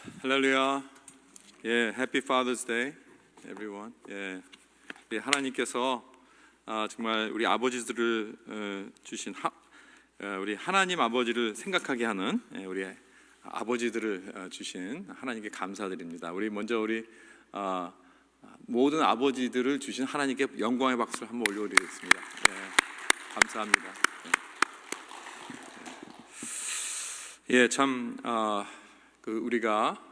할렐루야. 예, Happy Father's Day, everyone. 예, 하나님께서 정말 우리 아버지들을 주신 우리 하나님 아버지를 생각하게 하는 우리 아버지들을 주신 하나님께 감사드립니다. 우리 먼저 우리 모든 아버지들을 주신 하나님께 영광의 박수를 한번 올려드리겠습니다. 예, 감사합니다. 예, 참 우리가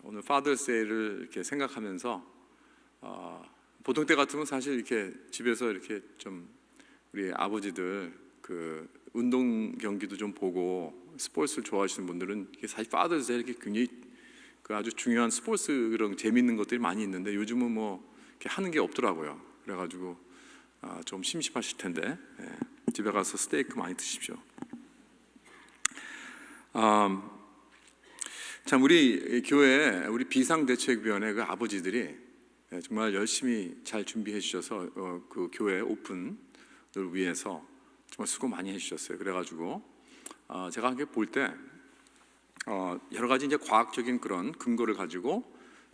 오늘 Father's Day를 이렇게 생각하면서 보통 때 같으면 사실 이렇게 집에서 이렇게 좀 우리 아버지들 그 운동 경기도 좀 보고 스포츠를 좋아하시는 분들은 사실 Father's Day 이렇게 굉장히 그 아주 중요한 스포츠 그런 재밌는 것들이 많이 있는데 요즘은 뭐 이렇게 하는 게 없더라고요. 그래가지고 좀 심심하실 텐데 집에 가서 스테이크 많이 드십시오. 참 우리 교회 우리 비상대책위원회 그 아버지들이 정말 열심히 잘 준비해 주셔서 그 교회 오픈을 위해서 정말 수고 많이 해주셨어요. 그래가지고 제가 이렇게 볼 때 여러 가지 이제 과학적인 그런 근거를 가지고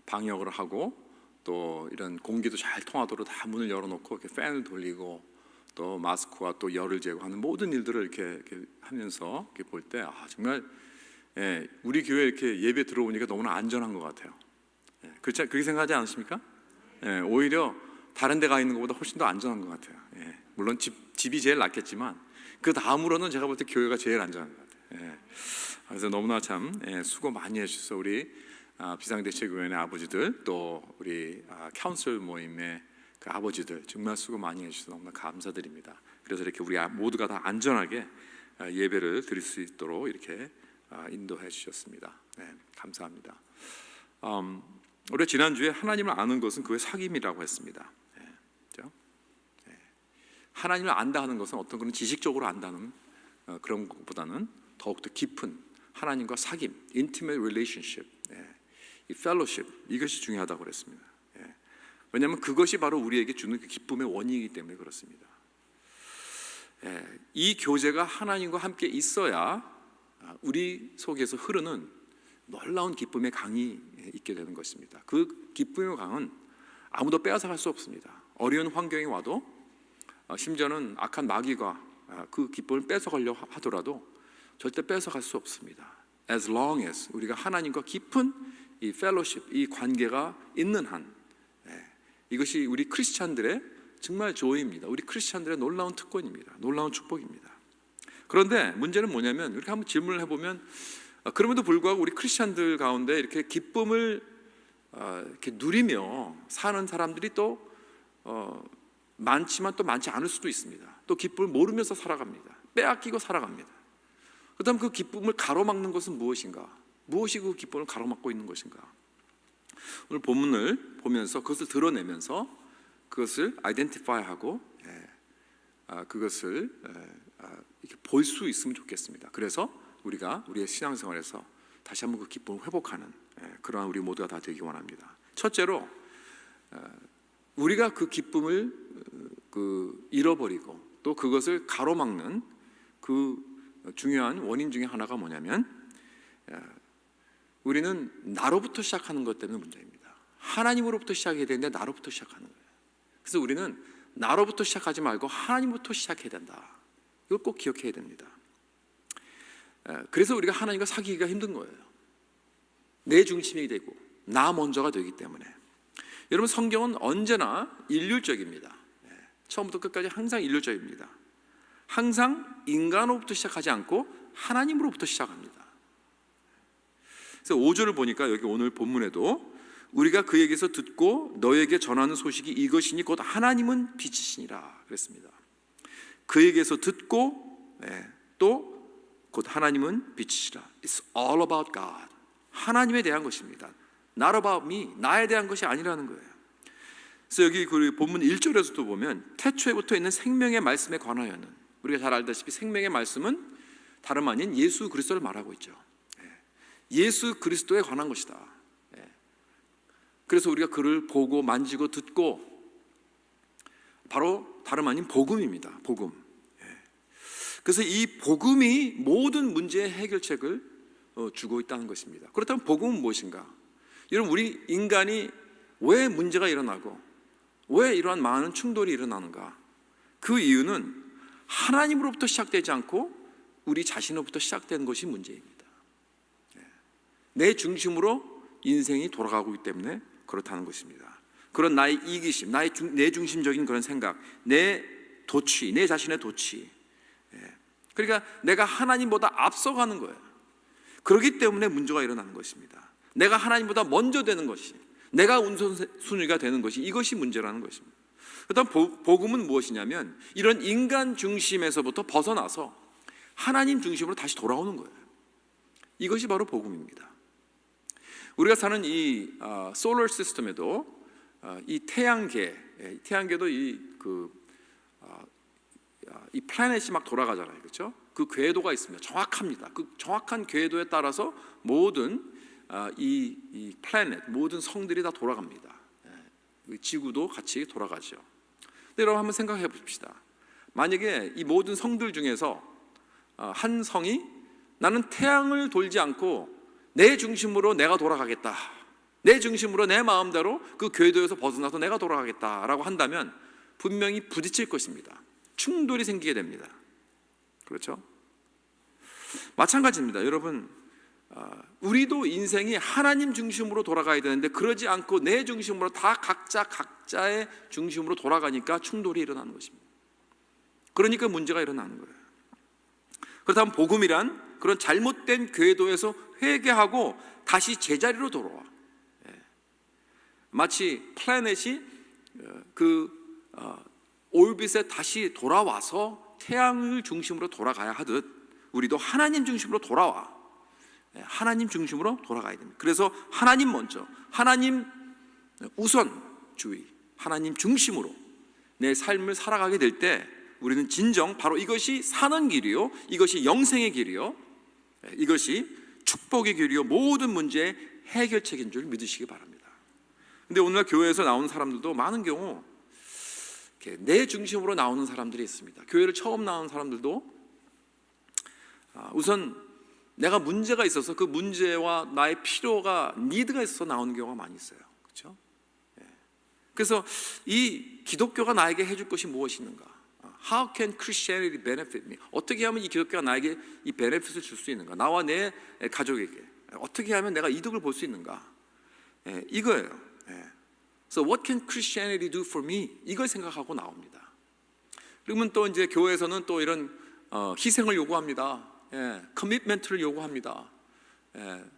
방역을 하고 또 이런 공기도 잘 통하도록 다 문을 열어놓고 이렇게 팬을 돌리고 또 마스크와 또 열을 제거하는 모든 일들을 이렇게 하면서 이렇게 볼 때 정말 우리 교회 이렇게 예배 들어오니까 너무나 안전한 것 같아요. 그렇게 생각하지 않으십니까? 오히려 다른 데 가 있는 것보다 훨씬 더 안전한 것 같아요. 물론 집이 제일 낫겠지만 그 다음으로는 제가 볼 때 교회가 제일 안전한 것 같아요. 그래서 너무나 참 수고 많이 해주셔서 우리 비상대책위원회 아버지들 또 우리 카운슬 모임의 그 아버지들 정말 수고 많이 해주셔서 너무나 감사드립니다. 그래서 이렇게 우리 모두가 다 안전하게 예배를 드릴 수 있도록 이렇게 인도해 주셨습니다. 감사합니다. 우리 지난주에 하나님을 아는 것은 그의 사귐이라고 했습니다. 그렇죠? 하나님을 안다 하는 것은 어떤 그런 지식적으로 안다는 그런 것보다는 더욱더 깊은 하나님과 사귐, intimate relationship, 이 fellowship 이것이 중요하다고 그랬습니다. 왜냐하면 그것이 바로 우리에게 주는 그 기쁨의 원인이기 때문에 그렇습니다. 이 교제가 하나님과 함께 있어야 우리 속에서 흐르는 놀라운 기쁨의 강이 있게 되는 것입니다. 그 기쁨의 강은 아무도 빼앗아갈 수 없습니다. 어려운 환경이 와도 심지어는 악한 마귀가 그 기쁨을 뺏어가려 하더라도 절대 뺏어갈 수 없습니다. As long as 우리가 하나님과 깊은 이 펠로십, 이 관계가 있는 한 이것이 우리 크리스찬들의 정말 조의입니다. 우리 크리스찬들의 놀라운 특권입니다. 놀라운 축복입니다. 그런데 문제는 뭐냐면 이렇게 한번 질문을 해보면 그럼에도 불구하고 우리 크리스찬들 가운데 이렇게 기쁨을 이렇게 누리며 사는 사람들이 또 많지만 또 많지 않을 수도 있습니다. 또 기쁨을 모르면서 살아갑니다. 빼앗기고 살아갑니다. 그렇다면 그 기쁨을 가로막는 것은 무엇인가? 무엇이 그 기쁨을 가로막고 있는 것인가? 오늘 본문을 보면서 그것을 드러내면서 그것을 아이덴티파이하고 그것을 볼 수 있으면 좋겠습니다. 그래서 우리가 우리의 신앙생활에서 다시 한번 그 기쁨을 회복하는 그러한 우리 모두가 다 되기 원합니다. 첫째로 우리가 그 기쁨을 잃어버리고 또 그것을 가로막는 그 중요한 원인 중에 하나가 뭐냐면 우리는 나로부터 시작하는 것 때문에 문제입니다. 하나님으로부터 시작해야 되는데 나로부터 시작하는 거예요. 그래서 우리는 나로부터 시작하지 말고 하나님부터 시작해야 된다. 이걸 꼭 기억해야 됩니다. 그래서 우리가 하나님과 사귀기가 힘든 거예요. 내 중심이 되고 나 먼저가 되기 때문에. 여러분 성경은 언제나 일률적입니다. 처음부터 끝까지 항상 일률적입니다. 항상 인간으로부터 시작하지 않고 하나님으로부터 시작합니다. 그래서 5절을 보니까 여기 오늘 본문에도 우리가 그에게서 듣고 너에게 전하는 소식이 이것이니 곧 하나님은 빛이시니라 그랬습니다. 그에게서 듣고 또 곧 하나님은 빛이시라. It's all about God. 하나님에 대한 것입니다. Not about me. 나에 대한 것이 아니라는 거예요. 그래서 여기 그 본문 1절에서도 보면 태초에부터 있는 생명의 말씀에 관하여는 우리가 잘 알다시피 생명의 말씀은 다름 아닌 예수 그리스도를 말하고 있죠. 예수 그리스도에 관한 것이다. 그래서 우리가 그를 보고 만지고 듣고 바로 다름 아닌 복음입니다. 복음. 그래서 이 복음이 모든 문제의 해결책을 주고 있다는 것입니다. 그렇다면 복음은 무엇인가? 여러분, 우리 인간이 왜 문제가 일어나고 왜 이러한 많은 충돌이 일어나는가? 그 이유는 하나님으로부터 시작되지 않고 우리 자신으로부터 시작된 것이 문제입니다. 내 중심으로 인생이 돌아가고 있기 때문에 그렇다는 것입니다. 그런 나의 이기심, 내 중심적인 그런 생각, 내 도취, 내 자신의 도취, 그러니까 내가 하나님보다 앞서가는 거예요. 그렇기 때문에 문제가 일어나는 것입니다. 내가 하나님보다 먼저 되는 것이, 내가 우선순위가 되는 것이, 이것이 문제라는 것입니다. 그다음 복음은 무엇이냐면 이런 인간 중심에서부터 벗어나서 하나님 중심으로 다시 돌아오는 거예요. 이것이 바로 복음입니다. 우리가 사는 이 솔러 시스템에도 이 태양계도 이 플래닛이 막 돌아가잖아요, 그렇죠? 그 궤도가 있습니다. 정확합니다. 그 정확한 궤도에 따라서 모든 이 플래닛, 모든 성들이 다 돌아갑니다. 지구도 같이 돌아가죠. 근데 여러분 한번 생각해 봅시다. 만약에 이 모든 성들 중에서 한 성이 나는 태양을 돌지 않고 내 중심으로 내가 돌아가겠다, 내 중심으로 내 마음대로 그 궤도에서 벗어나서 내가 돌아가겠다라고 한다면 분명히 부딪힐 것입니다. 충돌이 생기게 됩니다. 그렇죠? 마찬가지입니다. 여러분, 우리도 인생이 하나님 중심으로 돌아가야 되는데 그러지 않고 내 중심으로 다 각자의 중심으로 돌아가니까 충돌이 일어나는 것입니다. 그러니까 문제가 일어나는 거예요. 그렇다면 복음이란 그런 잘못된 궤도에서 회개하고 다시 제자리로 돌아와. 마치 플래닛이 올빗에 다시 돌아와서 태양을 중심으로 돌아가야 하듯 우리도 하나님 중심으로 돌아와. 하나님 중심으로 돌아가야 됩니다. 그래서 하나님 먼저, 하나님 우선주의, 하나님 중심으로 내 삶을 살아가게 될 때 우리는 진정 바로 이것이 사는 길이요, 이것이 영생의 길이요, 이것이 축복의 길이요, 모든 문제의 해결책인 줄 믿으시기 바랍니다. 근데 오늘날 교회에서 나오는 사람들도 많은 경우 내 중심으로 나오는 사람들이 있습니다. 교회를 처음 나오는 사람들도 우선 내가 문제가 있어서 그 문제와 나의 필요가, 니드가 있어서 나오는 경우가 많이 있어요. 그렇죠? 그래서 이 기독교가 나에게 해줄 것이 무엇이 있는가? How can Christianity benefit me? 어떻게 하면 이 기독교가 나에게 이 베네핏을 줄 수 있는가? 나와 내 가족에게 어떻게 하면 내가 이득을 볼 수 있는가? 이거예요. So what can Christianity do for me? 이걸 생각하고 나옵니다. 그러면 또 이제 교회에서는 또 이런 희생을 요구합니다. 커미트먼트를 요구합니다.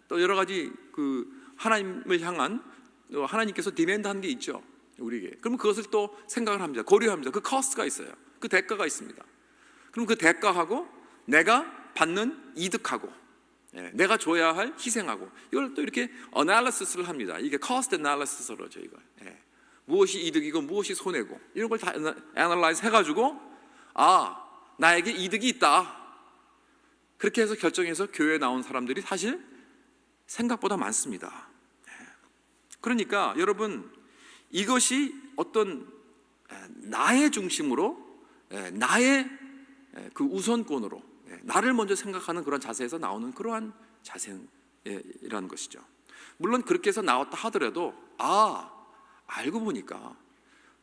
또 여러 가지 그 하나님을 향한 하나님께서 디맨드한 게 있죠, 우리에게. 그러면 그것을 또 생각을 합니다. 고려합니다. 그 코스트가 있어요. 그 대가가 있습니다. 그럼 그 대가하고 내가 받는 이득하고 내가 줘야 할 희생하고 이걸 또 이렇게 어널리시스를 합니다. 이게 cost analysis로 그러죠, 이거. 무엇이 이득이고 무엇이 손해고 이런 걸 다 애널라이즈 해가지고 나에게 이득이 있다. 그렇게 해서 결정해서 교회에 나온 사람들이 사실 생각보다 많습니다. 그러니까 여러분, 이것이 어떤 나의 중심으로, 나의 그 우선권으로, 나를 먼저 생각하는 그런 자세에서 나오는 그러한 자세라는 것이죠. 물론 그렇게 해서 나왔다 하더라도 알고 보니까,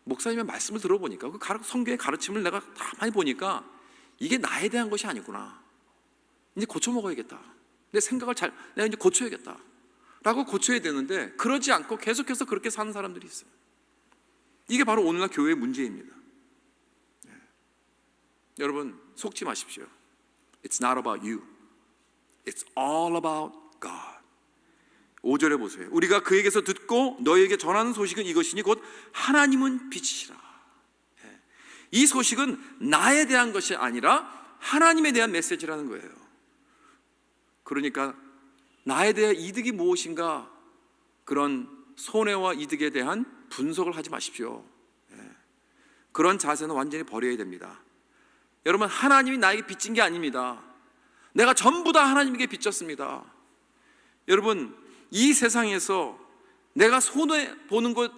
목사님의 말씀을 들어보니까, 그 성경의 가르침을 내가 가만히 보니까 이게 나에 대한 것이 아니구나. 이제 고쳐 먹어야겠다. 내 생각을 내가 이제 고쳐야겠다 라고 고쳐야 되는데 그러지 않고 계속해서 그렇게 사는 사람들이 있어요. 이게 바로 오늘날 교회의 문제입니다. 여러분, 속지 마십시오. It's not about you. It's all about God. 5절에 보세요. 우리가 그에게서 듣고 너희에게 전하는 소식은 이것이니 곧 하나님은 빛이시라. 이 소식은 나에 대한 것이 아니라 하나님에 대한 메시지라는 거예요. 그러니까 나에 대한 이득이 무엇인가, 그런 손해와 이득에 대한 분석을 하지 마십시오. 그런 자세는 완전히 버려야 됩니다. 여러분, 하나님이 나에게 빚진 게 아닙니다. 내가 전부 다 하나님에게 빚졌습니다. 여러분, 이 세상에서 내가 손해보는 것,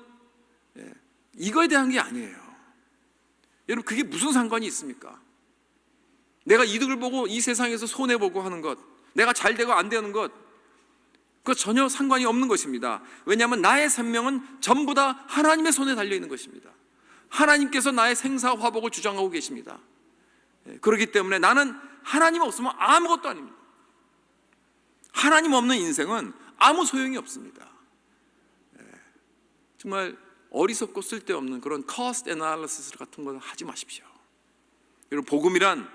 이거에 대한 게 아니에요. 여러분, 그게 무슨 상관이 있습니까? 내가 이득을 보고 이 세상에서 손해보고 하는 것, 내가 잘 되고 안 되는 것, 그거 전혀 상관이 없는 것입니다. 왜냐하면 나의 생명은 전부 다 하나님의 손에 달려있는 것입니다. 하나님께서 나의 생사화복을 주장하고 계십니다. 그렇기 때문에 나는 하나님 없으면 아무것도 아닙니다. 하나님 없는 인생은 아무 소용이 없습니다. 정말 어리석고 쓸데없는 그런 cost analysis 같은 거 하지 마십시오. 여러분, 복음이란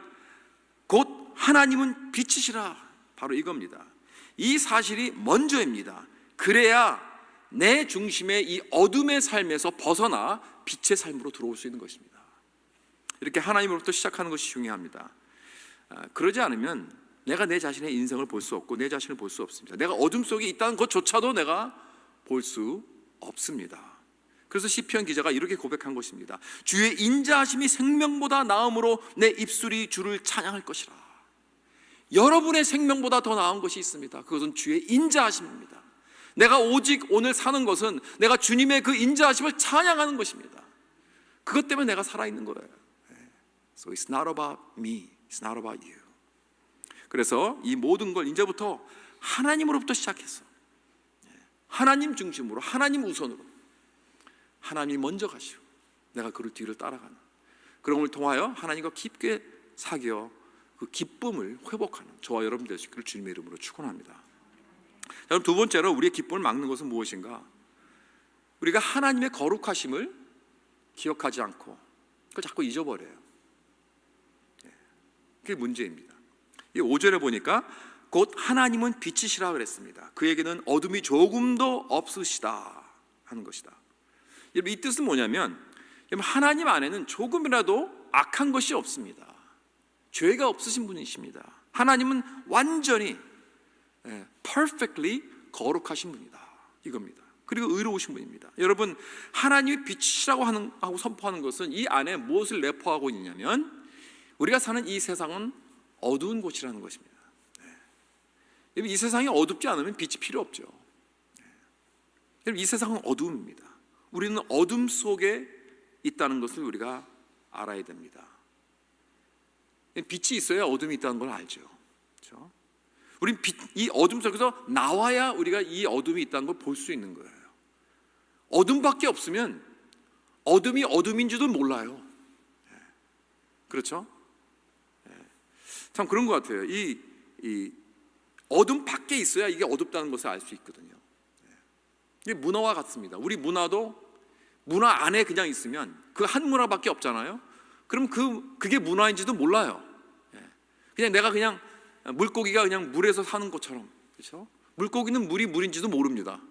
곧 하나님은 빛이시라, 바로 이겁니다. 이 사실이 먼저입니다. 그래야 내 중심의 이 어둠의 삶에서 벗어나 빛의 삶으로 들어올 수 있는 것입니다. 이렇게 하나님으로부터 시작하는 것이 중요합니다. 그러지 않으면 내가 내 자신의 인생을 볼 수 없고 내 자신을 볼 수 없습니다. 내가 어둠 속에 있다는 것조차도 내가 볼 수 없습니다. 그래서 시편 기자가 이렇게 고백한 것입니다. 주의 인자하심이 생명보다 나음으로 내 입술이 주를 찬양할 것이라. 여러분의 생명보다 더 나은 것이 있습니다. 그것은 주의 인자하심입니다. 내가 오직 오늘 사는 것은 내가 주님의 그 인자하심을 찬양하는 것입니다. 그것 때문에 내가 살아있는 거예요. So it's not about me, it's not about you. 그래서 이 모든 걸 이제부터 하나님으로부터 시작해서 하나님 중심으로, 하나님 우선으로, 하나님이 먼저 가시고 내가 그를 뒤를 따라가는 그런 걸 통하여 하나님과 깊게 사귀어 그 기쁨을 회복하는 저와 여러분 될 수 있기를 주님의 이름으로 축원합니다. 여러분, 두 번째로 우리의 기쁨을 막는 것은 무엇인가? 우리가 하나님의 거룩하심을 기억하지 않고 그걸 자꾸 잊어버려요. 그게 문제입니다. 이 5절에 보니까 곧 하나님은 빛이시라 그랬습니다. 그에게는 어둠이 조금도 없으시다 하는 것이다. 여러분, 이 뜻은 뭐냐면 하나님 안에는 조금이라도 악한 것이 없습니다. 죄가 없으신 분이십니다. 하나님은 완전히 perfectly 거룩하신 분이다, 이겁니다. 그리고 의로우신 분입니다. 여러분, 하나님이 빛이라고 하고 선포하는 것은 이 안에 무엇을 내포하고 있냐면 우리가 사는 이 세상은 어두운 곳이라는 것입니다. 여러분, 이 세상이 어둡지 않으면 빛이 필요 없죠. 여러분, 이 세상은 어둠입니다. 우리는 어둠 속에 있다는 것을 우리가 알아야 됩니다. 빛이 있어야 어둠이 있다는 걸 알죠. 그렇죠? 우린 이 어둠 속에서 나와야 우리가 이 어둠이 있다는 걸 볼 수 있는 거예요. 어둠밖에 없으면 어둠이 어둠인지도 몰라요. 그렇죠? 참 그런 것 같아요. 이 어둠 밖에 있어야 이게 어둡다는 것을 알 수 있거든요. 이게 문화와 같습니다. 우리 문화도 문화 안에 그냥 있으면 그 한 문화밖에 없잖아요. 그럼 그게 문화인지도 몰라요. 그냥 내가 그냥 물고기가 그냥 물에서 사는 것처럼, 그렇죠? 물고기는 물인지도 모릅니다.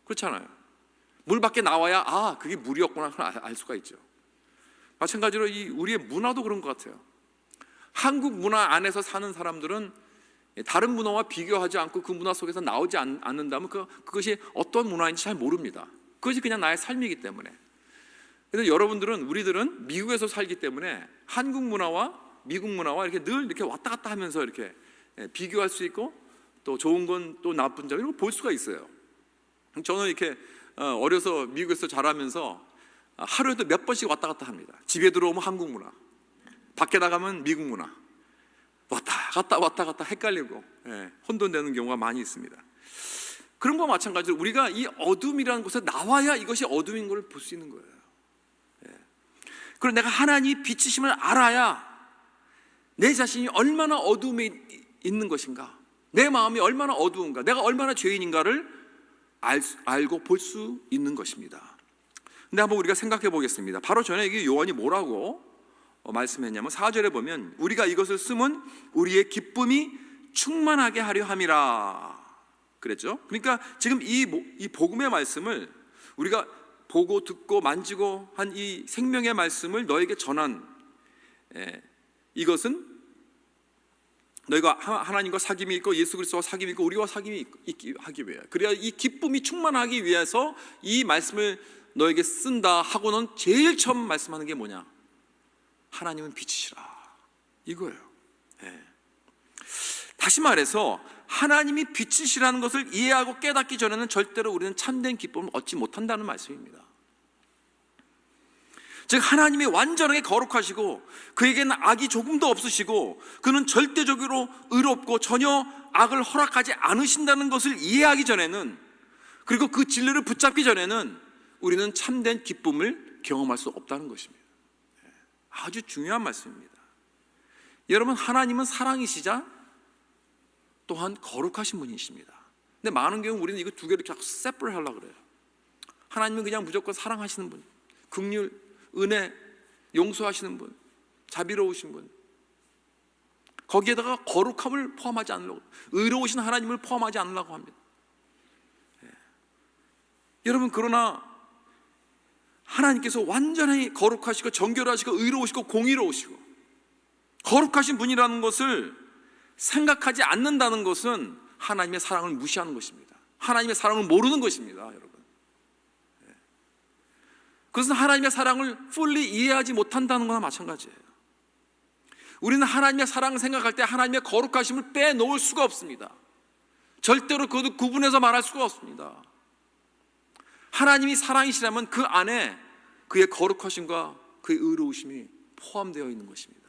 그렇잖아요. 물 밖에 나와야 그게 물이었구나 알 수가 있죠. 마찬가지로 우리의 문화도 그런 것 같아요. 한국 문화 안에서 사는 사람들은 다른 문화와 비교하지 않고 그 문화 속에서 나오지 않는다면 그것이 어떤 문화인지 잘 모릅니다. 그것이 그냥 나의 삶이기 때문에. 그런데 우리들은 미국에서 살기 때문에 한국 문화와 미국 문화와 이렇게 늘 이렇게 왔다 갔다 하면서 이렇게 비교할 수 있고 또 좋은 건 또 나쁜 점 이런 걸 볼 수가 있어요. 저는 이렇게 어려서 미국에서 자라면서 하루에도 몇 번씩 왔다 갔다 합니다. 집에 들어오면 한국 문화, 밖에 나가면 미국 문화, 왔다 갔다 헷갈리고 혼돈되는 경우가 많이 있습니다. 그런 거와 마찬가지로 우리가 이 어둠이라는 곳에 나와야 이것이 어둠인 걸 볼 수 있는 거예요. 그리고 내가 하나님이 빛이심을 알아야 내 자신이 얼마나 어둠에 있는 것인가, 내 마음이 얼마나 어두운가, 내가 얼마나 죄인인가를 알고 볼 수 있는 것입니다. 근데 한번 우리가 생각해 보겠습니다. 바로 전에 이게 요한이 뭐라고 말씀했냐면 4절에 보면 우리가 이것을 쓰면 우리의 기쁨이 충만하게 하려 함이라 그랬죠. 그러니까 지금 이 복음의 말씀을 우리가 보고 듣고 만지고 한 이 생명의 말씀을 너에게 전한 이것은 너희가 하나님과 사귐이 있고 예수 그리스도와 사귐이 있고 우리와 사귐이 있기 하기 위해, 그래야 이 기쁨이 충만하기 위해서 이 말씀을 너에게 쓴다 하고는 제일 처음 말씀하는 게 뭐냐? 하나님은 빛이시라, 이거예요. 다시 말해서 하나님이 빛이시라는 것을 이해하고 깨닫기 전에는 절대로 우리는 참된 기쁨을 얻지 못한다는 말씀입니다. 즉 하나님이 완전하게 거룩하시고 그에게는 악이 조금도 없으시고 그는 절대적으로 의롭고 전혀 악을 허락하지 않으신다는 것을 이해하기 전에는, 그리고 그 진리를 붙잡기 전에는 우리는 참된 기쁨을 경험할 수 없다는 것입니다. 아주 중요한 말씀입니다. 여러분, 하나님은 사랑이시자 또한 거룩하신 분이십니다. 근데 많은 경우 우리는 이거 두 개를 자꾸 세퍼레이트 하려고 그래요. 하나님은 그냥 무조건 사랑하시는 분, 긍휼, 은혜, 용서하시는 분, 자비로우신 분, 거기에다가 거룩함을 포함하지 않으려고, 의로우신 하나님을 포함하지 않으려고 합니다. 여러분, 그러나 하나님께서 완전히 거룩하시고 정결하시고 의로우시고 공의로우시고 거룩하신 분이라는 것을 생각하지 않는다는 것은 하나님의 사랑을 무시하는 것입니다. 하나님의 사랑을 모르는 것입니다, 여러분. 그것은 하나님의 사랑을 fully 이해하지 못한다는 거나 마찬가지예요. 우리는 하나님의 사랑을 생각할 때 하나님의 거룩하심을 빼놓을 수가 없습니다. 절대로 그것도 구분해서 말할 수가 없습니다. 하나님이 사랑이시라면 그 안에 그의 거룩하심과 그의 의로우심이 포함되어 있는 것입니다.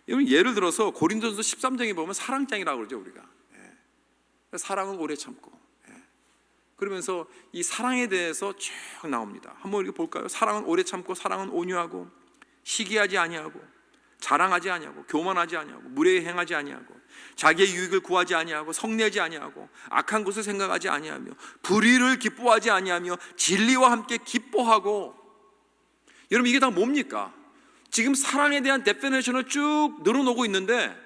예를 들어서 고린도전서 13장에 보면 사랑장이라고 그러죠, 우리가. 사랑은 오래 참고. 그러면서 이 사랑에 대해서 쭉 나옵니다. 한번 이렇게 볼까요? 사랑은 오래 참고, 사랑은 온유하고, 시기하지 아니하고, 자랑하지 아니하고, 교만하지 아니하고, 무례히 행하지 아니하고, 자기의 유익을 구하지 아니하고, 성내지 아니하고, 악한 것을 생각하지 아니하며, 불의를 기뻐하지 아니하며, 진리와 함께 기뻐하고. 여러분, 이게 다 뭡니까? 지금 사랑에 대한 데피니션을 쭉 늘어놓고 있는데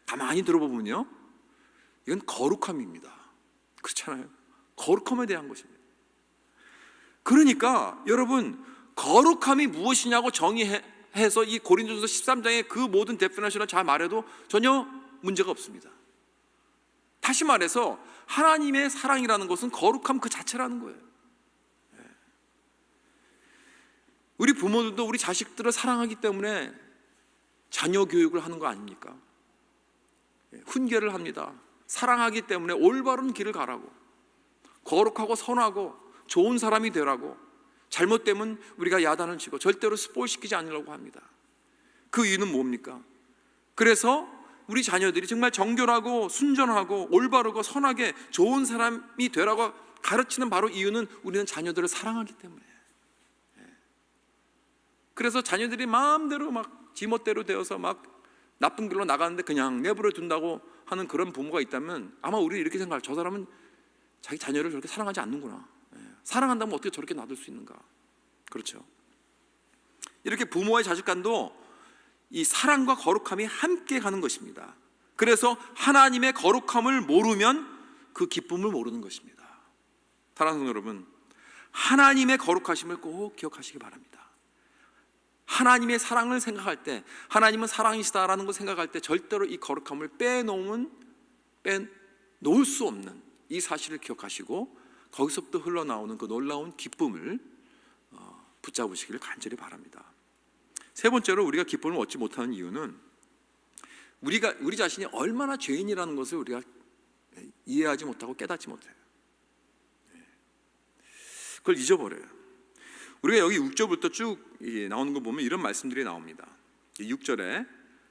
가만히 들어보면요, 이건 거룩함입니다. 그렇잖아요. 거룩함에 대한 것입니다. 그러니까 여러분, 거룩함이 무엇이냐고 정의해서 이 고린도전서 13장의 그 모든 데피니션을 잘 말해도 전혀 문제가 없습니다. 다시 말해서 하나님의 사랑이라는 것은 거룩함 그 자체라는 거예요. 우리 부모들도 우리 자식들을 사랑하기 때문에 자녀 교육을 하는 거 아닙니까? 훈계를 합니다. 사랑하기 때문에 올바른 길을 가라고, 거룩하고 선하고 좋은 사람이 되라고, 잘못되면 우리가 야단을 치고 절대로 스포일시키지 않으려고 합니다. 그 이유는 뭡니까? 그래서 우리 자녀들이 정말 정결하고 순전하고 올바르고 선하게 좋은 사람이 되라고 가르치는 바로 이유는 우리는 자녀들을 사랑하기 때문에. 그래서 자녀들이 마음대로 막 지멋대로 되어서 막 나쁜 길로 나가는데 그냥 내버려 둔다고 하는 그런 부모가 있다면 아마 우리 이렇게 생각할, 저 사람은 자기 자녀를 저렇게 사랑하지 않는구나. 사랑한다면 어떻게 저렇게 놔둘 수 있는가? 그렇죠. 이렇게 부모와의 자식 간도 이 사랑과 거룩함이 함께 가는 것입니다. 그래서 하나님의 거룩함을 모르면 그 기쁨을 모르는 것입니다. 사랑하는 성도 여러분, 하나님의 거룩하심을 꼭 기억하시기 바랍니다. 하나님의 사랑을 생각할 때, 하나님은 사랑이시다라는 걸 생각할 때 절대로 이 거룩함을 빼놓을 수 없는 이 사실을 기억하시고 거기서부터 흘러나오는 그 놀라운 기쁨을 붙잡으시기를 간절히 바랍니다. 세 번째로 우리가 기쁨을 얻지 못하는 이유는 우리 자신이 얼마나 죄인이라는 것을 우리가 이해하지 못하고 깨닫지 못해요. 그걸 잊어버려요. 우리가 여기 6절부터 쭉 나오는 거 보면 이런 말씀들이 나옵니다. 6절에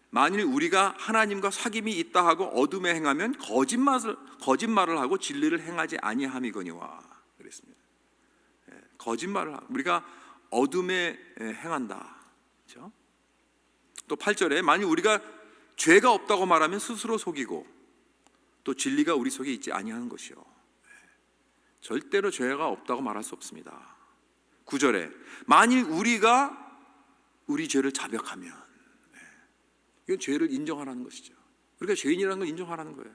만일 우리가 하나님과 사귐이 있다 하고 어둠에 행하면 거짓말을 하고 진리를 행하지 아니함이거니와 그랬습니다. 거짓말을 우리가 어둠에 행한다. 그렇죠? 또 8절에 만일 우리가 죄가 없다고 말하면 스스로 속이고 또 진리가 우리 속에 있지 아니하는 것이요. 절대로 죄가 없다고 말할 수 없습니다. 9절에 만일 우리가 우리 죄를 자백하면, 이건 죄를 인정하라는 것이죠. 우리가 죄인이라는 걸 인정하라는 거예요.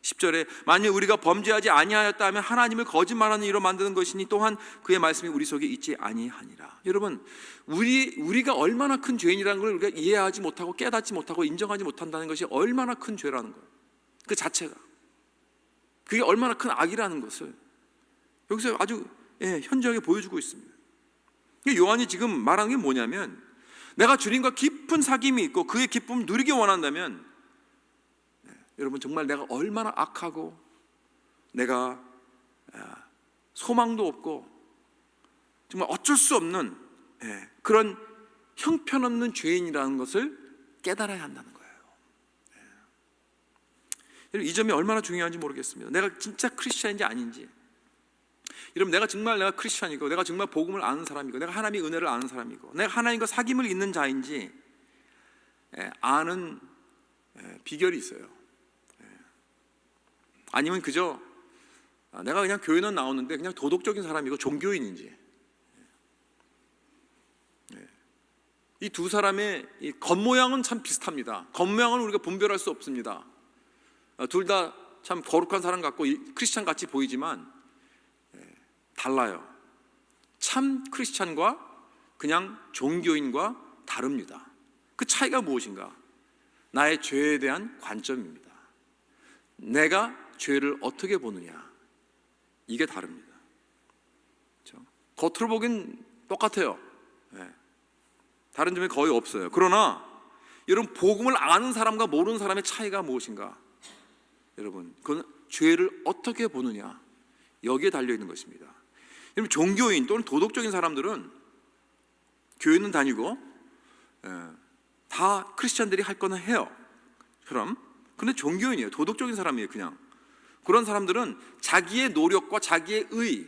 10절에 만일 우리가 범죄하지 아니하였다 하면 하나님을 거짓말하는 이로 만드는 것이니 또한 그의 말씀이 우리 속에 있지 아니하니라. 여러분, 우리가 얼마나 큰 죄인이라는 걸 우리가 이해하지 못하고 깨닫지 못하고 인정하지 못한다는 것이 얼마나 큰 죄라는 거예요. 그 자체가, 그게 얼마나 큰 악이라는 것을 여기서 아주 현저하게 보여주고 있습니다. 요한이 지금 말하는 게 뭐냐면, 내가 주님과 깊은 사귐이 있고 그의 기쁨을 누리기 원한다면, 여러분 정말 내가 얼마나 악하고 내가 소망도 없고 정말 어쩔 수 없는 그런 형편없는 죄인이라는 것을 깨달아야 한다는 거예요. 이 점이 얼마나 중요한지 모르겠습니다. 내가 진짜 크리스찬인지 아닌지, 여러분, 내가 크리스찬이고, 내가 정말 복음을 아는 사람이고, 내가 하나님의 은혜를 아는 사람이고, 내가 하나님과 사귐을 잇는 자인지 아는 비결이 있어요. 아니면 그저 내가 그냥 교회는 나오는데 그냥 도덕적인 사람이고 종교인인지. 이 두 사람의 이 겉모양은 참 비슷합니다. 겉모양은 우리가 분별할 수 없습니다. 둘 다 참 거룩한 사람 같고 크리스찬 같이 보이지만 달라요. 참 크리스찬과 그냥 종교인과 다릅니다. 그 차이가 무엇인가? 나의 죄에 대한 관점입니다. 내가 죄를 어떻게 보느냐, 이게 다릅니다. 그렇죠? 겉으로 보긴 똑같아요. 다른 점이 거의 없어요. 그러나 여러분, 복음을 아는 사람과 모르는 사람의 차이가 무엇인가? 여러분, 그건 죄를 어떻게 보느냐, 여기에 달려있는 것입니다. 여러분, 종교인 또는 도덕적인 사람들은 교회는 다니고 다 크리스찬들이 할 거는 해요. 그럼 근데 종교인이에요. 도덕적인 사람이에요. 그냥 그런 사람들은 자기의 노력과 자기의 의,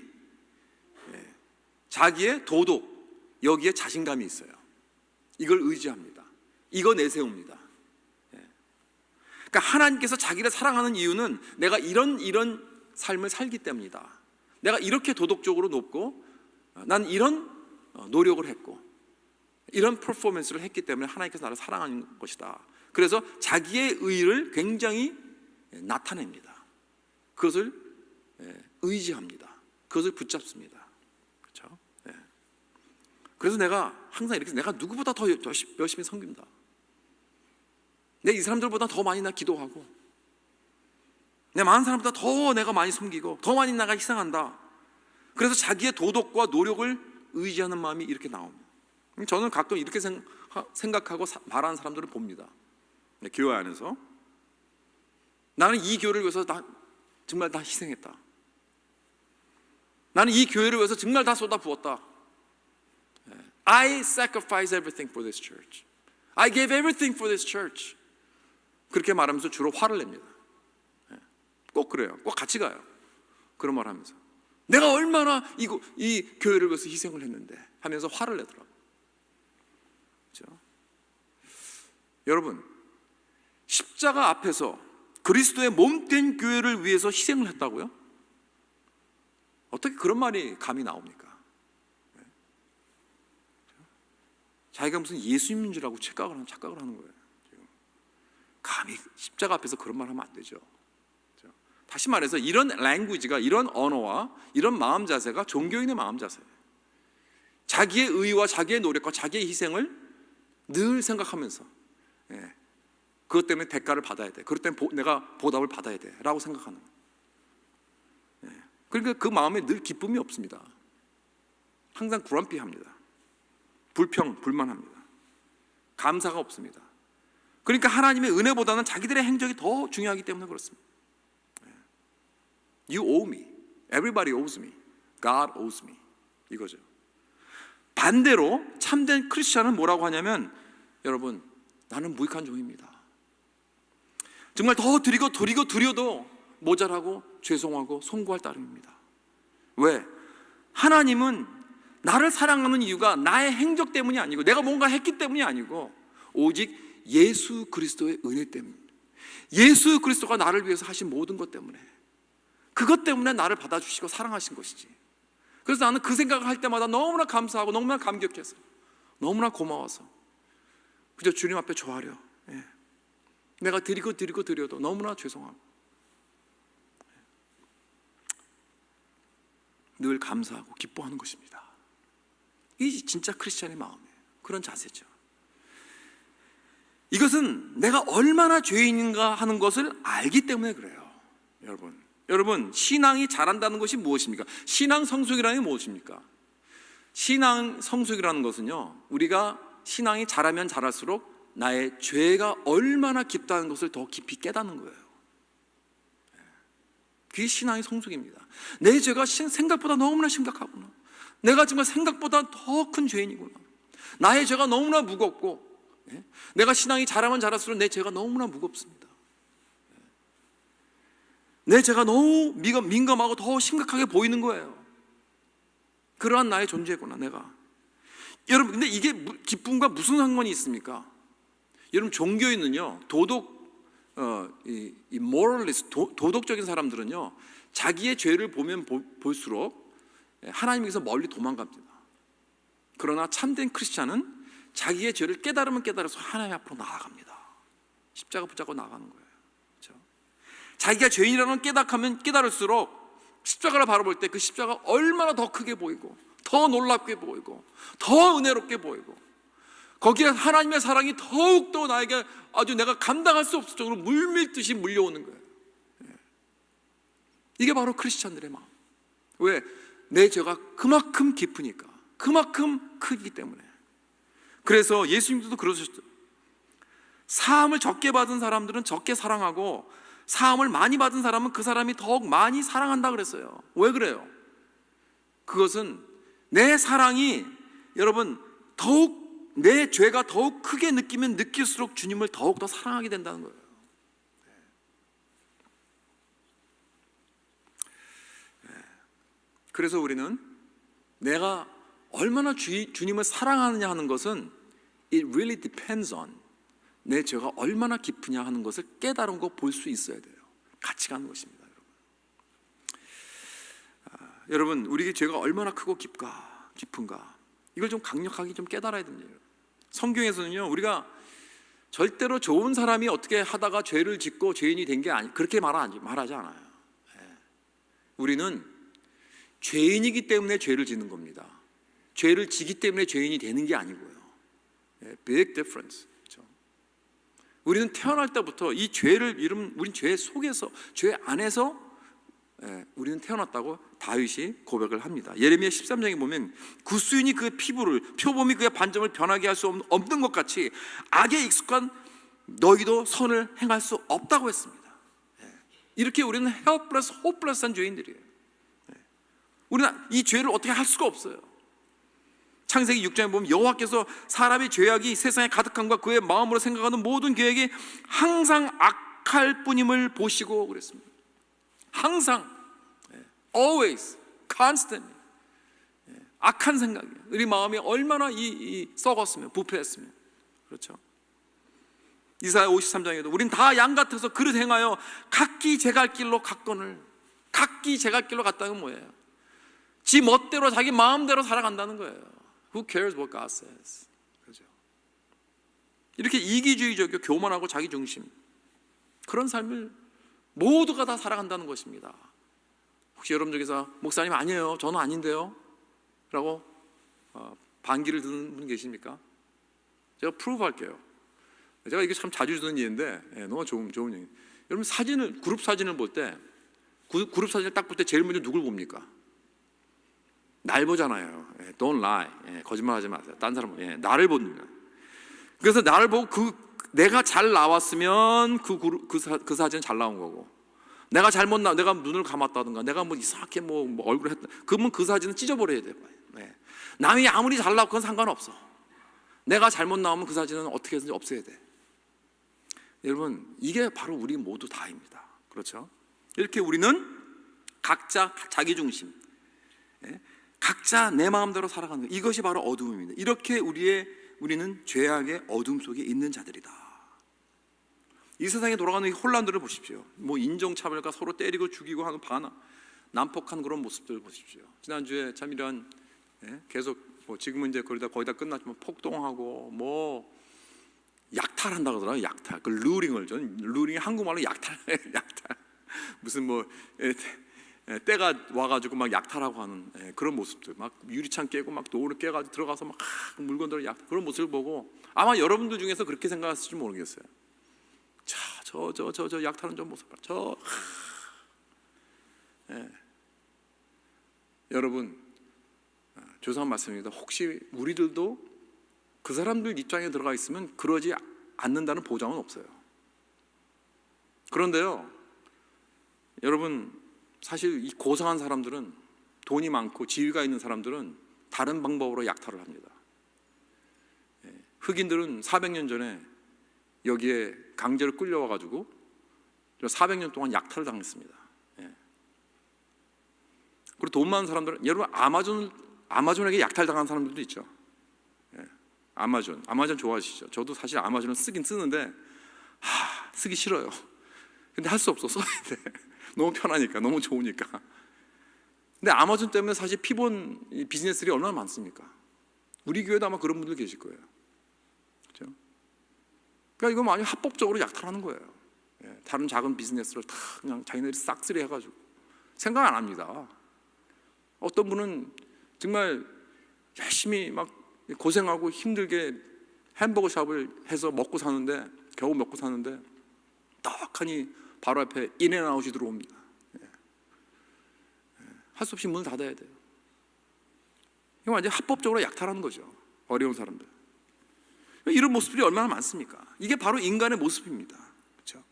자기의 도덕, 여기에 자신감이 있어요. 이걸 의지합니다. 이거 내세웁니다. 그러니까 하나님께서 자기를 사랑하는 이유는 내가 이런 삶을 살기 때문이다. 내가 이렇게 도덕적으로 높고 난 이런 노력을 했고 이런 퍼포먼스를 했기 때문에 하나님께서 나를 사랑하는 것이다. 그래서 자기의 의를 굉장히 나타냅니다. 그것을 의지합니다. 그것을 붙잡습니다. 그렇죠? 그래서 내가 항상 이렇게 내가 누구보다 더 열심히 섬깁니다. 내 이 사람들보다 더 많이 나 기도하고, 내 많은 사람보다 더 내가 많이 섬기고, 더 많이 나가 희생한다. 그래서 자기의 도덕과 노력을 의지하는 마음이 이렇게 나옵니다. 저는 가끔 이렇게 생각하고 말하는 사람들을 봅니다. 교회 안에서 나는 이 교회를 위해서 정말 다 희생했다. 나는 이 교회를 위해서 정말 다 쏟아부었다. I sacrifice everything for this church. I gave everything for this church. 그렇게 말하면서 주로 화를 냅니다. 꼭 그래요. 꼭 같이 가요. 그런 말 하면서 내가 얼마나 이 교회를 위해서 희생을 했는데 하면서 화를 내더라고요. 그렇죠? 여러분, 십자가 앞에서 그리스도의 몸된 교회를 위해서 희생을 했다고요? 어떻게 그런 말이 감이 나옵니까? 자기가 무슨 예수님인 줄 알고 착각을 하는 거예요. 감히 십자가 앞에서 그런 말 하면 안 되죠. 다시 말해서 이런 랭귀지가, 이런 언어와 이런 마음 자세가 종교인의 마음 자세예요. 자기의 의와 자기의 노력과 자기의 희생을 늘 생각하면서 그것 때문에 대가를 받아야 돼, 그것 때문에 내가 보답을 받아야 돼 라고 생각하는 거예요. 그러니까 그 마음에 늘 기쁨이 없습니다. 항상 grumpy합니다. 불만합니다. 감사가 없습니다. 그러니까 하나님의 은혜보다는 자기들의 행적이 더 중요하기 때문에 그렇습니다. You owe me. Everybody owes me. God owes me. 이거죠. 반대로 참된 크리스천은 뭐라고 하냐면, 여러분, 나는 무익한 종입니다. 정말 더 드려도 모자라고 죄송하고 송구할 따름입니다. 왜? 하나님은 나를 사랑하는 이유가 나의 행적 때문이 아니고 내가 뭔가 했기 때문이 아니고 오직 예수 그리스도의 은혜 때문입니다. 예수 그리스도가 나를 위해서 하신 모든 것 때문에, 그것 때문에 나를 받아주시고 사랑하신 것이지. 그래서 나는 그 생각을 할 때마다 너무나 감사하고 너무나 감격해서 너무나 고마워서 그저 주님 앞에 조아려, 내가 드려도 너무나 죄송하고 늘 감사하고 기뻐하는 것입니다. 이게 진짜 크리스찬의 마음이에요. 그런 자세죠. 이것은 내가 얼마나 죄인인가 하는 것을 알기 때문에 그래요. 여러분, 신앙이 자란다는 것이 무엇입니까? 신앙 성숙이라는 게 무엇입니까? 신앙 성숙이라는 것은요, 우리가 신앙이 자라면 자랄수록 나의 죄가 얼마나 깊다는 것을 더 깊이 깨닫는 거예요. 그게 신앙의 성숙입니다. 내 죄가 생각보다 너무나 심각하구나. 내가 정말 생각보다 더 큰 죄인이구나. 나의 죄가 너무나 무겁고, 내가 신앙이 자라면 자랄수록 내 죄가 너무나 무겁습니다. 내 죄가 너무 민감하고 더 심각하게 보이는 거예요. 그러한 나의 존재구나, 내가. 여러분, 근데 이게 기쁨과 무슨 상관이 있습니까? 여러분, 종교인은요, 이 moralist, 도덕적인 사람들은요, 자기의 죄를 보면 볼수록 하나님께서 멀리 도망갑니다. 그러나 참된 크리스찬은 자기의 죄를 깨달으면 깨달아서 하나님 앞으로 나아갑니다. 십자가 붙잡고 나가는 거예요. 그렇죠? 자기가 죄인이라는 깨닫으면 깨달을수록 십자가를 바라볼 때 그 십자가가 얼마나 더 크게 보이고, 더 놀랍게 보이고, 더 은혜롭게 보이고, 거기에 하나님의 사랑이 더욱더 나에게 아주 내가 감당할 수 없을 정도로 물밀듯이 물려오는 거예요. 이게 바로 크리스찬들의 마음. 왜? 내 죄가 그만큼 깊으니까, 그만큼 크기 때문에. 그래서 예수님도 그러셨죠. 사함을 적게 받은 사람들은 적게 사랑하고, 사함을 많이 받은 사람은 그 사람이 더욱 많이 사랑한다 그랬어요. 왜 그래요? 그것은 내 사랑이, 여러분, 더욱 내 죄가 더욱 크게 느끼면 느낄수록 주님을 더욱 더 사랑하게 된다는 거예요. 그래서 우리는 내가 얼마나 주님을 사랑하느냐 하는 것은 it really depends on 내 죄가 얼마나 깊으냐 하는 것을 깨달은 거 볼 수 있어야 돼요. 같이 가는 것입니다, 여러분. 여러분, 우리의 죄가 얼마나 크고 깊은가, 이걸 좀 강력하게 좀 깨달아야 됩니다. 성경에서는요, 우리가 절대로 좋은 사람이 어떻게 하다가 죄를 짓고 죄인이 된 게 그렇게 말하지 않아요. 우리는 죄인이기 때문에 죄를 짓는 겁니다. 죄를 지기 때문에 죄인이 되는 게 아니고요. Big difference. 그렇죠? 우리는 태어날 때부터 이 죄를 우린 죄 속에서, 죄 안에서 우리는 태어났다고 다윗이 고백을 합니다. 예레미야 13장에 보면 구수인이 그의 피부를, 표범이 그의 반점을 변하게 할 수 없는 것 같이 악에 익숙한 너희도 선을 행할 수 없다고 했습니다. 이렇게 우리는 helpless, hopeless한 죄인들이에요. 우리는 이 죄를 어떻게 할 수가 없어요. 창세기 6장에 보면 여호와께서 사람의 죄악이 세상에 가득함과 그의 마음으로 생각하는 모든 계획이 항상 악할 뿐임을 보시고 그랬습니다. 항상, always, constantly, 악한 생각이에요. 우리 마음이 얼마나 썩었으면, 부패했으면. 그렇죠? 이사야 53장에도 우린 다 양 같아서 그릇 행하여 각기 제 갈 길로 갔거늘. 각기 제 갈 길로 갔다는 건 뭐예요? 지 멋대로 자기 마음대로 살아간다는 거예요. Who cares what God says? 그렇죠? 이렇게 이기주의적이고 교만하고 자기중심, 그런 삶을 모두가 다 살아간다는 것입니다. 혹시 여러분 중에서 목사님 아니에요, 저는 아닌데요 라고 반기를 드는 분 계십니까? 제가 프루브 할게요. 제가 이게 참 자주 듣는 얘기인데 너무 좋은 얘기. 여러분, 그룹 사진을 볼 때, 그룹 사진을 딱 볼 때 제일 먼저 누굴 봅니까? 날 보잖아요. Don't lie. 거짓말하지 마세요. 딴 사람, 나를 봅니다. 그래서 나를 보고 내가 잘 나왔으면 그 사진은 잘 나온 거고, 내가 내가 눈을 감았다든가, 내가 뭐 이상하게 뭐 얼굴을 했다, 그러면 그 사진은 찢어버려야 돼요. 남이 아무리 잘 나고 그건 상관없어. 내가 잘못 나오면 그 사진은 어떻게 해서든지 없애야 돼. 여러분, 이게 바로 우리 모두 다입니다. 그렇죠? 이렇게 우리는 각자 자기 중심, 각자 내 마음대로 살아가는 것, 이것이 바로 어둠입니다. 이렇게 우리는 죄악의 어둠 속에 있는 자들이다. 이 세상에 돌아가는 이 혼란들을 보십시오. 뭐 인종차별과 서로 때리고 죽이고 하는 난폭한 그런 모습들을 보십시오. 지난주에 참 이런 계속 지금은 이제 거의 다 끝났지만 폭동하고 뭐 약탈한다 그러더라고요. 약탈. 그 루링이 한국말로 약탈. 무슨 뭐 때가 와가지고 막 약탈하고 하는 그런 모습들, 막 유리창 깨고 막 노를 깨가지고 들어가서 막 물건들을 그런 모습을 보고, 아마 여러분들 중에서 그렇게 생각하실지 모르겠어요. 저 약탈하는 저 모습 봐. 여러분, 죄송한 말씀입니다. 혹시 우리들도 그 사람들 입장에 들어가 있으면 그러지 않는다는 보장은 없어요. 그런데요, 여러분, 사실 이 고상한 사람들은, 돈이 많고 지위가 있는 사람들은 다른 방법으로 약탈을 합니다. 흑인들은 400년 전에 여기에 강제로 끌려와 가지고 400년 동안 약탈을 당했습니다. 예. 그리고 돈 많은 사람들은, 여러분 아마존에게 약탈당한 사람들도 있죠. 예. 아마존 좋아하시죠? 저도 사실 아마존을 쓰긴 쓰는데 쓰기 싫어요. 근데 할 수 없어, 써야 돼. 너무 편하니까, 너무 좋으니까. 근데 아마존 때문에 사실 피본 비즈니스들이 얼마나 많습니까? 우리 교회도 아마 그런 분들 계실 거예요. 그렇죠? 그러니까 이거 많이 합법적으로 약탈하는 거예요. 예, 다른 작은 비즈니스를 다 그냥 자기네들이 싹쓸이 해가지고 생각 안 합니다. 어떤 분은 정말 열심히 막 고생하고 힘들게 햄버거 샵을 해서 먹고 사는데, 겨우 먹고 사는데 떡하니 바로 앞에 인앤아웃이 들어옵니다. 할 수 없이 문을 닫아야 돼요. 이거 완전 합법적으로 약탈하는 거죠. 어려운 사람들. 이런 모습들이 얼마나 많습니까? 이게 바로 인간의 모습입니다. 그렇죠?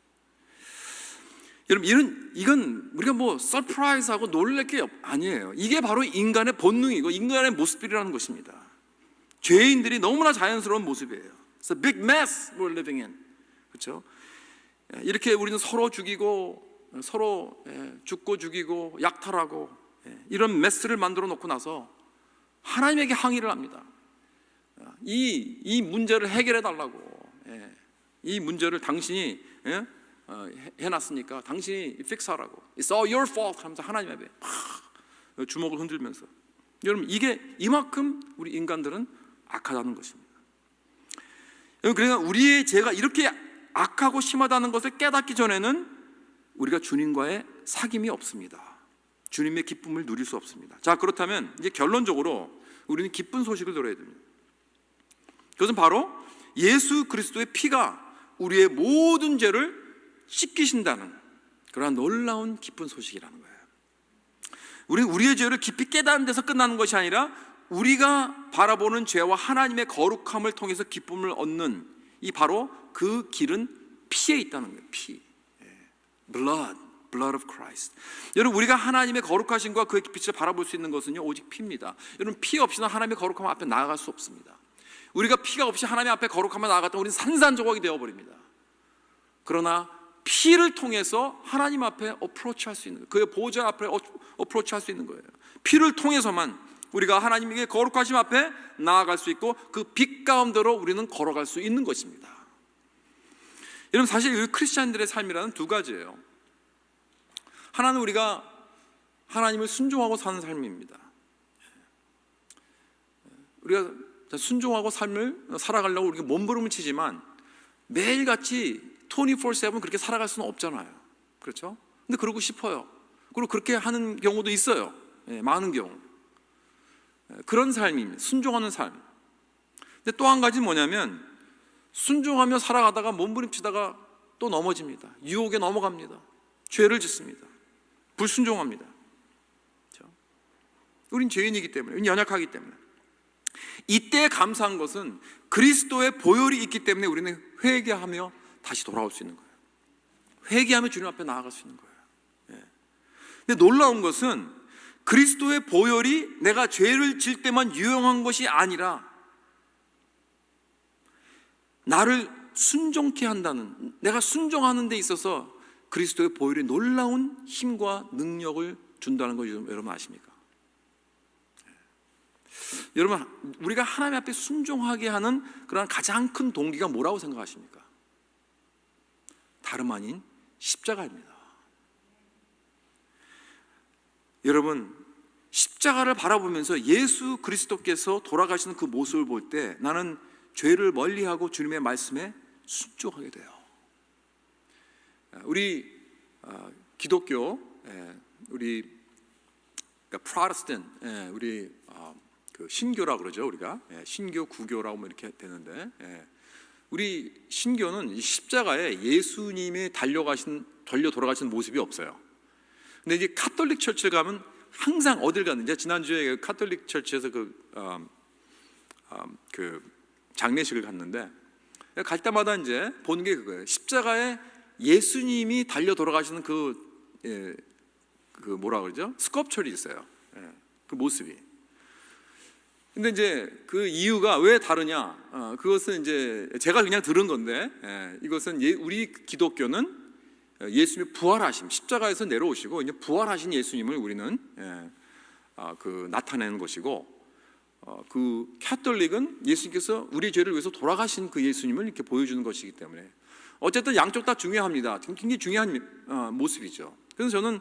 여러분, 이건 우리가 뭐 서프라이즈하고 놀랄 게 아니에요. 이게 바로 인간의 본능이고 인간의 모습들이라는 것입니다. 죄인들이 너무나 자연스러운 모습이에요. It's a big mess we're living in. 그렇죠? 이렇게 우리는 서로 죽이고, 서로 죽고 죽이고 약탈하고, 이런 메스를 만들어 놓고 나서 하나님에게 항의를 합니다. 이 문제를 해결해 달라고. 이 문제를 당신이 해놨으니까 당신이 픽스하라고. It's all your fault 하면서 하나님 앞에 주먹을 흔들면서. 여러분, 이게 이만큼 우리 인간들은 악하다는 것입니다. 그러니까 우리의 죄가 이렇게 악하고 심하다는 것을 깨닫기 전에는 우리가 주님과의 사귐이 없습니다. 주님의 기쁨을 누릴 수 없습니다. 자, 그렇다면 이제 결론적으로 우리는 기쁜 소식을 들어야 됩니다. 그것은 바로 예수 그리스도의 피가 우리의 모든 죄를 씻기신다는 그러한 놀라운 기쁜 소식이라는 거예요. 우리는 우리의 죄를 깊이 깨닫는 데서 끝나는 것이 아니라 우리가 바라보는 죄와 하나님의 거룩함을 통해서 기쁨을 얻는 이 바로 그 길은 피에 있다는 거예요. 피, blood of Christ. 여러분, 우리가 하나님의 거룩하심과 그의 빛을 바라볼 수 있는 것은요 오직 피입니다. 여러분, 피 없이는 하나님의 거룩함 앞에 나아갈 수 없습니다. 우리가 피가 없이 하나님 앞에 거룩함에 나아갔다면 우리는 산산조각이 되어버립니다. 그러나 피를 통해서 하나님 앞에 어프로치할 수 있는 거예요. 그의 보좌 앞에 어프로치할 수 있는 거예요. 피를 통해서만 우리가 하나님에게 거룩하심 앞에 나아갈 수 있고 그 빛 가운데로 우리는 걸어갈 수 있는 것입니다. 여러분, 사실 우리 크리스찬들의 삶이라는 두 가지예요. 하나는 우리가 하나님을 순종하고 사는 삶입니다. 우리가 순종하고 삶을 살아가려고 우리가 몸부림을 치지만 매일같이 24/7 그렇게 살아갈 수는 없잖아요. 그렇죠? 근데 그러고 싶어요. 그리고 그렇게 하는 경우도 있어요. 많은 경우. 그런 삶입니다. 순종하는 삶. 근데 또 한 가지는 뭐냐면 순종하며 살아가다가 몸부림치다가 또 넘어집니다. 유혹에 넘어갑니다. 죄를 짓습니다. 불순종합니다. 그렇죠? 우린 죄인이기 때문에, 우린 연약하기 때문에. 이때 감사한 것은 그리스도의 보혈이 있기 때문에 우리는 회개하며 다시 돌아올 수 있는 거예요. 회개하며 주님 앞에 나아갈 수 있는 거예요. 근데 놀라운 것은 그리스도의 보혈이 내가 죄를 질 때만 유용한 것이 아니라 나를 순종케 한다는, 내가 순종하는 데 있어서 그리스도의 보혈이 놀라운 힘과 능력을 준다는 거 여러분 아십니까? 여러분, 우리가 하나님 앞에 순종하게 하는 그런 가장 큰 동기가 뭐라고 생각하십니까? 다름 아닌 십자가입니다. 여러분, 십자가를 바라보면서 예수 그리스도께서 돌아가시는 그 모습을 볼 때 나는 죄를 멀리하고 주님의 말씀에 순종하게 돼요. 우리 기독교, 우리 프로테스탄트, 우리 그 신교라고 그러죠. 우리가 신교, 구교라고 뭐 이렇게 되는데, 우리 신교는 이 십자가에 예수님이 달려 돌아가신 모습이 없어요. 근데 이제 카톨릭 처치를 가면 항상 어딜 갔는지, 지난주에 카톨릭 처치에서 그 장례식을 갔는데 갈 때마다 이제 보는 게 그거예요. 십자가에 예수님이 달려 돌아가시는 그 뭐라 그러죠? 스컵처리 있어요. 그 모습이. 근데 이제 그 이유가 왜 다르냐? 그것은 이제 제가 그냥 들은 건데, 이것은 우리 기독교는 예수님의 부활하심, 십자가에서 내려오시고 이제 부활하신 예수님을 우리는 나타내는 것이고, 그 캐톨릭은 예수님께서 우리 죄를 위해서 돌아가신 그 예수님을 이렇게 보여주는 것이기 때문에 어쨌든 양쪽 다 중요합니다. 굉장히 중요한 모습이죠. 그래서 저는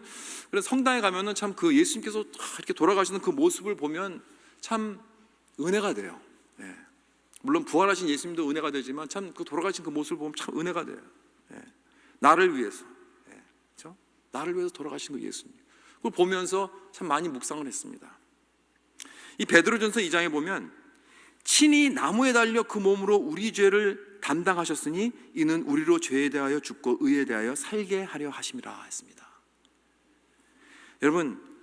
성당에 가면은 참 그 예수님께서 이렇게 돌아가시는 그 모습을 보면 참 은혜가 돼요. 물론 부활하신 예수님도 은혜가 되지만 참 그 돌아가신 그 모습을 보면 참 은혜가 돼요. 나를 위해서, 그렇죠? 나를 위해서 돌아가신 그 예수님. 그걸 보면서 참 많이 묵상을 했습니다. 이 베드로전서 2장에 보면 친히 나무에 달려 그 몸으로 우리 죄를 담당하셨으니 이는 우리로 죄에 대하여 죽고 의에 대하여 살게 하려 하심이라 했습니다. 여러분,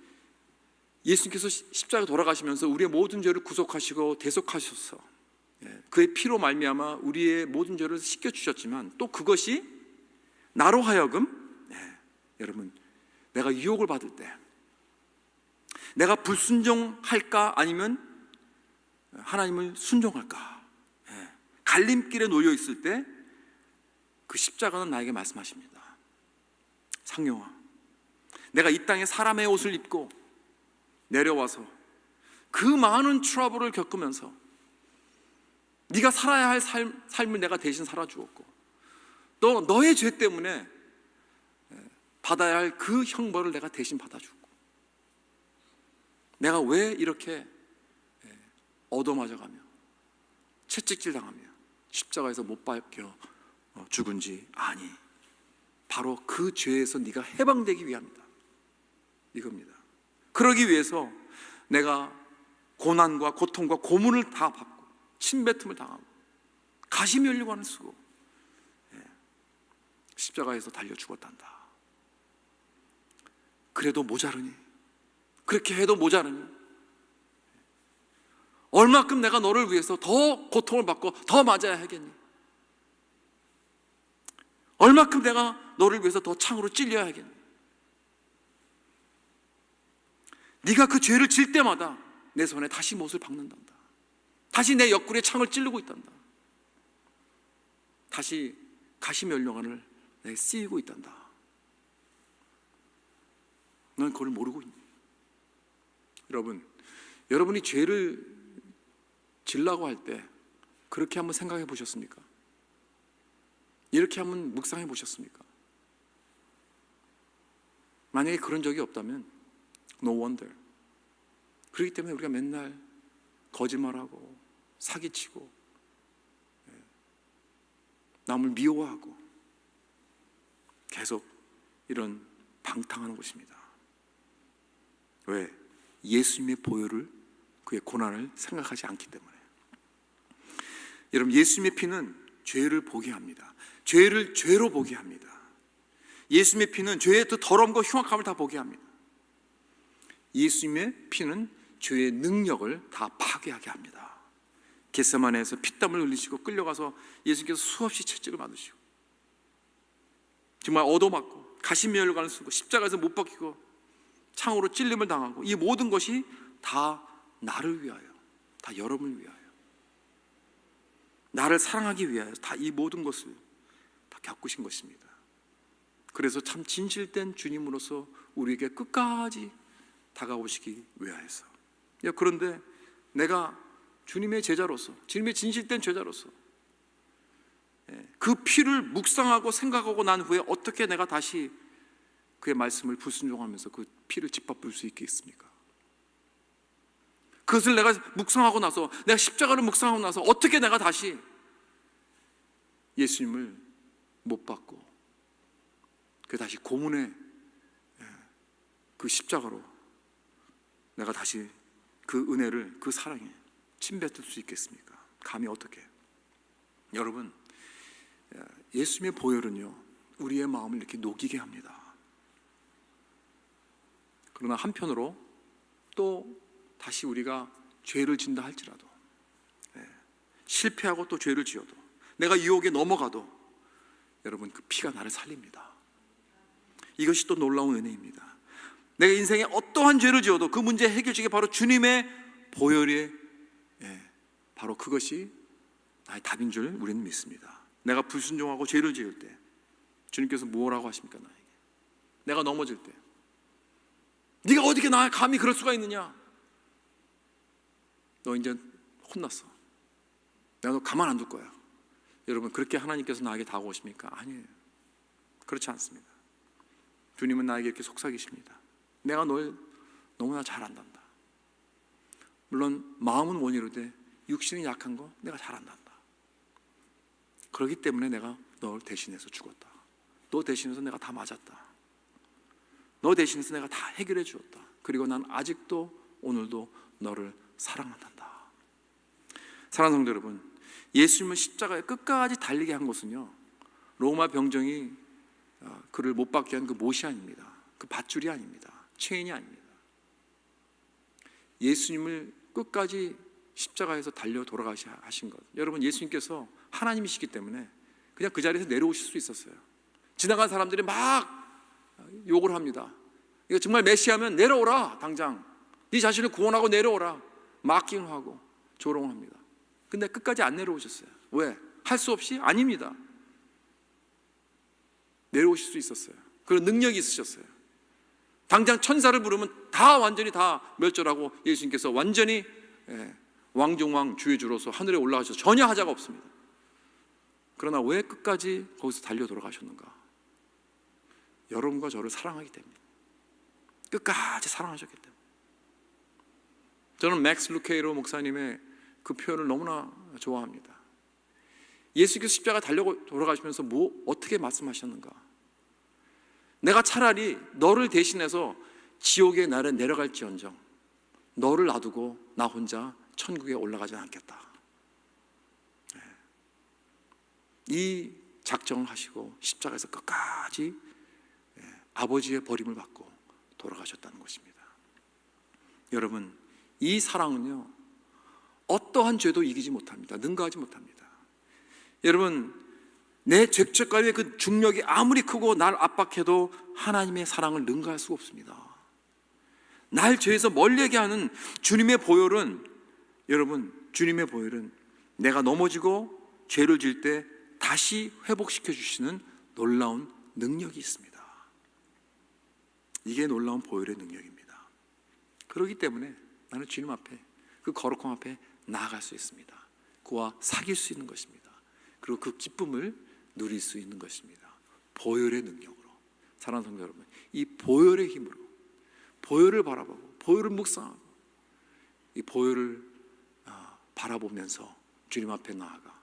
예수님께서 십자가에 돌아가시면서 우리의 모든 죄를 구속하시고 대속하셔서 그의 피로 말미암아 우리의 모든 죄를 씻겨주셨지만 또 그것이 나로 하여금 여러분, 내가 유혹을 받을 때 내가 불순종할까 아니면 하나님을 순종할까 갈림길에 놓여 있을 때 그 십자가는 나에게 말씀하십니다. 상용아, 내가 이 땅에 사람의 옷을 입고 내려와서 그 많은 트러블을 겪으면서 네가 살아야 할 삶을 내가 대신 살아주었고 또 너의 죄 때문에 받아야 할 그 형벌을 내가 대신 받아주고 내가 왜 이렇게 얻어맞아가며 채찍질 당하며 십자가에서 못 박혀 죽은지 아니, 바로 그 죄에서 네가 해방되기 위함이다, 이겁니다. 그러기 위해서 내가 고난과 고통과 고문을 다 받고 침뱉음을 당하고 가시면류관을 쓰고 십자가에서 달려 죽었단다. 그래도 모자르니? 그렇게 해도 모자르니? 얼마큼 내가 너를 위해서 더 고통을 받고 더 맞아야 하겠니? 얼마큼 내가 너를 위해서 더 창으로 찔려야 하겠니? 네가 그 죄를 질 때마다 내 손에 다시 못을 박는단다. 다시 내 옆구리에 창을 찌르고 있단다. 다시 가시면류관을 내게 쓰이고 있단다. 넌 그걸 모르고 있니? 여러분이 죄를 질라고 할 때 그렇게 한번 생각해 보셨습니까? 이렇게 한번 묵상해 보셨습니까? 만약에 그런 적이 없다면 No wonder. 그렇기 때문에 우리가 맨날 거짓말하고 사기치고 남을 미워하고 계속 이런 방탕하는 것입니다. 왜? 예수님의 보혈을, 그의 고난을 생각하지 않기 때문에. 여러분, 예수님의 피는 죄를 보게 합니다. 죄를 죄로 보게 합니다. 예수님의 피는 죄의 그 더러움과 흉악함을 다 보게 합니다. 예수님의 피는 죄의 능력을 다 파괴하게 합니다. 겟세마네에서 피땀을 흘리시고 끌려가서 예수님께서 수없이 채찍을 맞으시고 정말 얻어맞고 가시면류관을 쓰고 십자가에서 못 박히고 창으로 찔림을 당하고 이 모든 것이 다 나를 위하여, 다 여러분을 위하여, 나를 사랑하기 위하여 다 이 모든 것을 다 겪으신 것입니다. 그래서 참 진실된 주님으로서 우리에게 끝까지 다가오시기 위하여서. 그런데 내가 주님의 제자로서, 주님의 진실된 제자로서 그 피를 묵상하고 생각하고 난 후에 어떻게 내가 다시 그의 말씀을 불순종하면서 그 피를 짓밟을 수 있겠습니까? 그것을 내가 묵상하고 나서, 내가 십자가를 묵상하고 나서 어떻게 내가 다시 예수님을 못 받고 그 다시 고문의 그 십자가로 내가 다시 그 은혜를, 그 사랑에 침뱉을 수 있겠습니까? 감히 어떻게? 여러분, 예수님의 보혈은요, 우리의 마음을 이렇게 녹이게 합니다. 그러나 한편으로 또 다시 우리가 죄를 진다 할지라도, 실패하고 또 죄를 지어도, 내가 유혹에 넘어가도 여러분, 그 피가 나를 살립니다. 이것이 또 놀라운 은혜입니다. 내가 인생에 어떠한 죄를 지어도 그 문제 해결책이 바로 주님의 보혈의 바로 그것이 나의 답인 줄 우리는 믿습니다. 내가 불순종하고 죄를 지을 때 주님께서 뭐라고 하십니까? 나에게 내가 넘어질 때 네가 어떻게 나 감히 그럴 수가 있느냐? 너 이제 혼났어. 내가 너 가만 안 둘 거야. 여러분, 그렇게 하나님께서 나에게 다가오십니까? 아니에요. 그렇지 않습니다. 주님은 나에게 이렇게 속삭이십니다. 내가 널 너무나 잘 안단다. 물론 마음은 원이로되 육신이 약한 거 내가 잘 안단다. 그렇기 때문에 내가 널 대신해서 죽었다. 너 대신해서 내가 다 맞았다. 너 대신해서 내가 다 해결해 주었다. 그리고 난 아직도 오늘도 너를 사랑한단다. 사랑하는 성도 여러분, 예수님은 십자가에 끝까지 달리게 한 것은요, 로마 병정이 그를 못 박게 한 그 못이 아닙니다. 그 밧줄이 아닙니다. 체인이 아닙니다. 예수님을 끝까지 십자가에서 달려 돌아가신 것. 여러분, 예수님께서 하나님이시기 때문에 그냥 그 자리에서 내려오실 수 있었어요. 지나간 사람들이 막 욕을 합니다. 이거 정말 메시아면 내려오라, 당장 네 자신을 구원하고 내려오라, 막긴 하고 조롱을 합니다. 근데 끝까지 안 내려오셨어요. 왜? 할 수 없이? 아닙니다. 내려오실 수 있었어요. 그런 능력이 있으셨어요. 당장 천사를 부르면 다 완전히 다 멸절하고 예수님께서 완전히 왕중왕 주의 주로서 하늘에 올라가셔서 전혀 하자가 없습니다. 그러나 왜 끝까지 거기서 달려 돌아가셨는가? 여러분과 저를 사랑하기 때문에, 끝까지 사랑하셨기 때문에. 저는 맥스 루케이로 목사님의 그 표현을 너무나 좋아합니다. 예수께서 십자가 달려 돌아가시면서 어떻게 말씀하셨는가? 내가 차라리 너를 대신해서 지옥에 나를 내려갈지언정 너를 놔두고 나 혼자 천국에 올라가지 않겠다. 이 작정을 하시고 십자가에서 끝까지 아버지의 버림을 받고 돌아가셨다는 것입니다. 여러분, 이 사랑은요, 어떠한 죄도 이기지 못합니다. 능가하지 못합니다. 여러분, 내 죄책감의 그 중력이 아무리 크고 날 압박해도 하나님의 사랑을 능가할 수가 없습니다. 날 죄에서 멀리하게 하는 주님의 보혈은, 여러분, 주님의 보혈은 내가 넘어지고 죄를 지을 때 다시 회복시켜 주시는 놀라운 능력이 있습니다. 이게 놀라운 보혈의 능력입니다. 그렇기 때문에 나는 주님 앞에, 그 거룩함 앞에 나아갈 수 있습니다. 그와 사귈 수 있는 것입니다. 그리고 그 기쁨을 누릴 수 있는 것입니다. 보혈의 능력으로. 사랑하는 성도 여러분, 이 보혈의 힘으로, 보혈을 바라보고 보혈을 묵상하고 이 보혈을 바라보면서 주님 앞에 나아가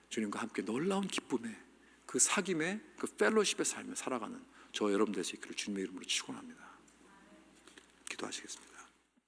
주님과 함께 놀라운 기쁨의 그 사귐의 그 펠로십의 삶을 살아가는 저 여러분 되시기를 주님의 이름으로 축원합니다. 기도하시겠습니다.